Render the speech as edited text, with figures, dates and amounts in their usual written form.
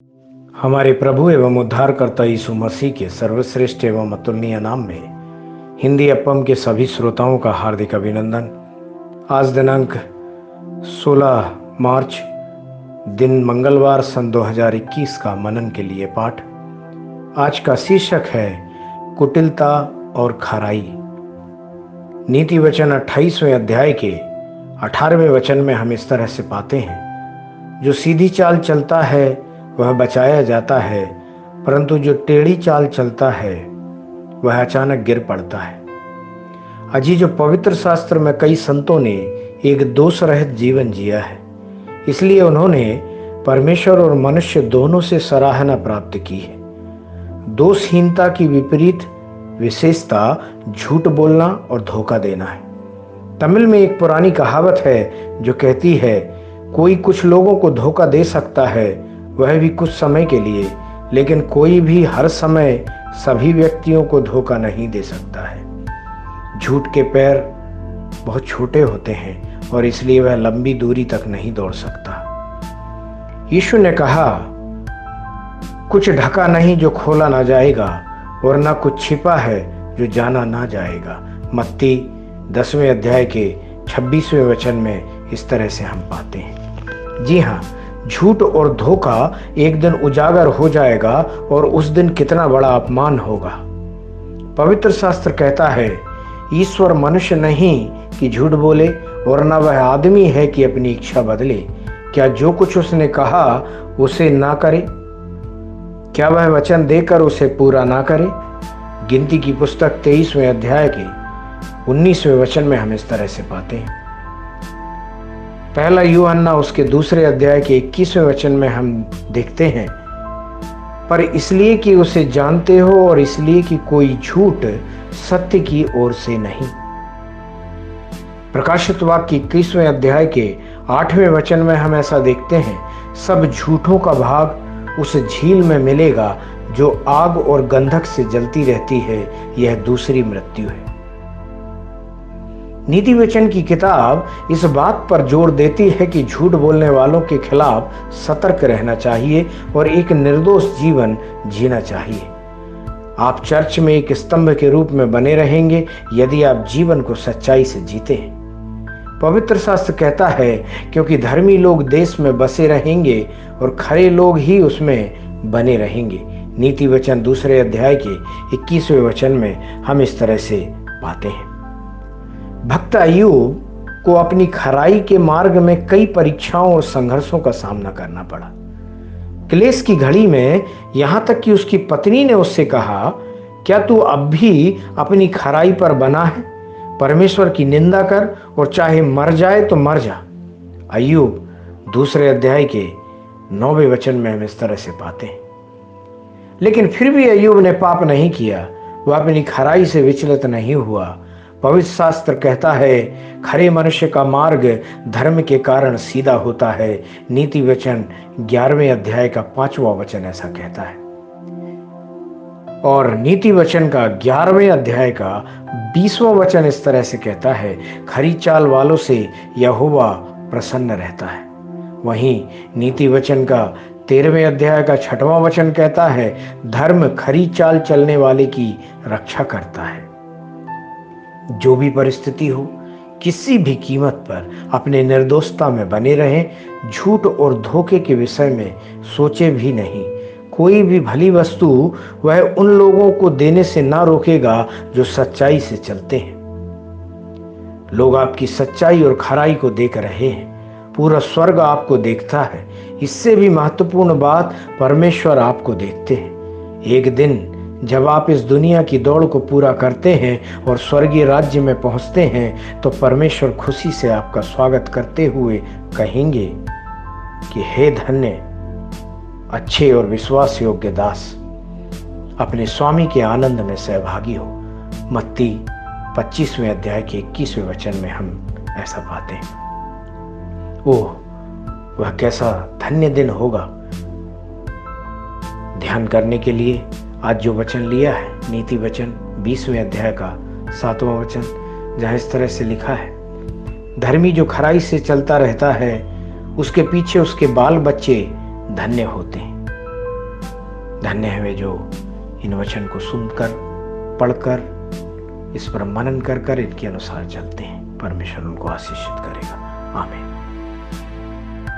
हमारे प्रभु एवं उद्धारकर्ता यीशु मसीह के सर्वश्रेष्ठ एवं अतुलनीय नाम में हिंदी अपम के सभी श्रोताओं का हार्दिक अभिनंदन। आज दिनांक 16 मार्च दिन मंगलवार सन 2021 का मनन के लिए पाठ। आज का शीर्षक है कुटिलता और खराई। नीति वचन 28वें अध्याय के 18वें वचन में हम इस तरह से पाते हैं, जो सीधी चाल चलता है वह बचाया जाता है, परंतु जो टेढ़ी चाल चलता है वह अचानक गिर पड़ता है। अजी जो पवित्र शास्त्र में कई संतों ने एक दोष रहित जीवन जिया है, इसलिए उन्होंने परमेश्वर और मनुष्य दोनों से सराहना प्राप्त की है। दोषहीनता की विपरीत विशेषता झूठ बोलना और धोखा देना है। तमिल में एक पुरानी कहावत है जो कहती है, कोई कुछ लोगों को धोखा दे सकता है, वह भी कुछ समय के लिए, लेकिन कोई भी हर समय सभी व्यक्तियों को धोखा नहीं दे सकता है। झूठ के पैर बहुत छोटे होते हैं और इसलिए वह लंबी दूरी तक नहीं दौड़ सकता। यीशु ने कहा, कुछ ढका नहीं जो खोला ना जाएगा, और ना कुछ छिपा है जो जाना ना जाएगा। मत्ती 10वें अध्याय के 26वें वचन में इस तरह से हम पाते हैं। जी हाँ, झूठ और धोखा एक दिन उजागर हो जाएगा और उस दिन कितना बड़ा अपमान होगा। पवित्र शास्त्र कहता है, ईश्वर मनुष्य नहीं कि झूठ बोले, और न वह आदमी है कि अपनी इच्छा बदले। क्या जो कुछ उसने कहा उसे ना करे? क्या वह वचन देकर उसे पूरा ना करे? गिनती की पुस्तक 23वें अध्याय के 19वें वचन में हम इस तरह से पाते हैं। पहला यूहन्ना उसके 2 अध्याय के 21वें वचन में हम देखते हैं, पर इसलिए कि उसे जानते हो और इसलिए कि कोई झूठ सत्य की ओर से नहीं। प्रकाशित वाक्य 21वें अध्याय के 8वें वचन में हम ऐसा देखते हैं, सब झूठों का भाग उस झील में मिलेगा जो आग और गंधक से जलती रहती है, यह दूसरी मृत्यु है। नीति वचन की किताब इस बात पर जोर देती है कि झूठ बोलने वालों के खिलाफ सतर्क रहना चाहिए और एक निर्दोष जीवन जीना चाहिए। आप चर्च में एक स्तंभ के रूप में बने रहेंगे यदि आप जीवन को सच्चाई से जीते हैं। पवित्र शास्त्र कहता है, क्योंकि धर्मी लोग देश में बसे रहेंगे और खरे लोग ही उसमें बने रहेंगे। नीति वचन 2 अध्याय के 21वें वचन में हम इस तरह से पाते हैं। भक्त अय्यूब को अपनी खराई के मार्ग में कई परीक्षाओं और संघर्षों का सामना करना पड़ा। क्लेश की घड़ी में यहां तक कि उसकी पत्नी ने उससे कहा, क्या तू अब भी अपनी खराई पर बना है? परमेश्वर की निंदा कर और चाहे मर जाए तो मर जा। अय्यूब 2 अध्याय के 9वें वचन में हम इस तरह से पाते हैं। लेकिन फिर भी अय्यूब ने पाप नहीं किया, वह अपनी खराई से विचलित नहीं हुआ। पवित्र शास्त्र कहता है, खरे मनुष्य का मार्ग धर्म के कारण सीधा होता है। नीति वचन 11वें अध्याय का 5वां वचन ऐसा कहता है। और नीति वचन का 11वें अध्याय का 20वां वचन इस तरह से कहता है, खरी चाल वालों से यहोवा प्रसन्न रहता है। वहीं नीति वचन का 13वें अध्याय का 6वां वचन कहता है, धर्म खरी चाल चलने वाले की रक्षा करता है। जो भी परिस्थिति हो, किसी भी कीमत पर अपने निर्दोषता में बने रहें। झूठ और धोखे के विषय में सोचे भी नहीं। कोई भी भली वस्तु वह उन लोगों को देने से ना रोकेगा जो सच्चाई से चलते हैं। लोग आपकी सच्चाई और खराई को देख रहे हैं। पूरा स्वर्ग आपको देखता है। इससे भी महत्वपूर्ण बात, परमेश्वर आपको देखते हैं। एक दिन जब आप इस दुनिया की दौड़ को पूरा करते हैं और स्वर्गीय राज्य में पहुंचते हैं, तो परमेश्वर खुशी से आपका स्वागत करते हुए कहेंगे कि हे धन्य अच्छे और विश्वास योग्य दास, अपने स्वामी के आनंद में सहभागी हो। मत्ती 25वें अध्याय के 21वें वचन में हम ऐसा पाते हैं। ओह, वह कैसा धन्य दिन होगा। ध्यान करने के लिए आज जो वचन लिया है, नीति वचन 20वें अध्याय का 7वां वचन, जहां इस तरह से लिखा है, धर्मी जो खराई से चलता रहता है, उसके पीछे उसके बाल बच्चे धन्य होते हैं। धन्य है वे जो इन वचन को सुनकर, पढ़कर, इस पर मनन कर कर इनके अनुसार चलते हैं। परमेश्वर उनको आशीषित करेगा। आमीन।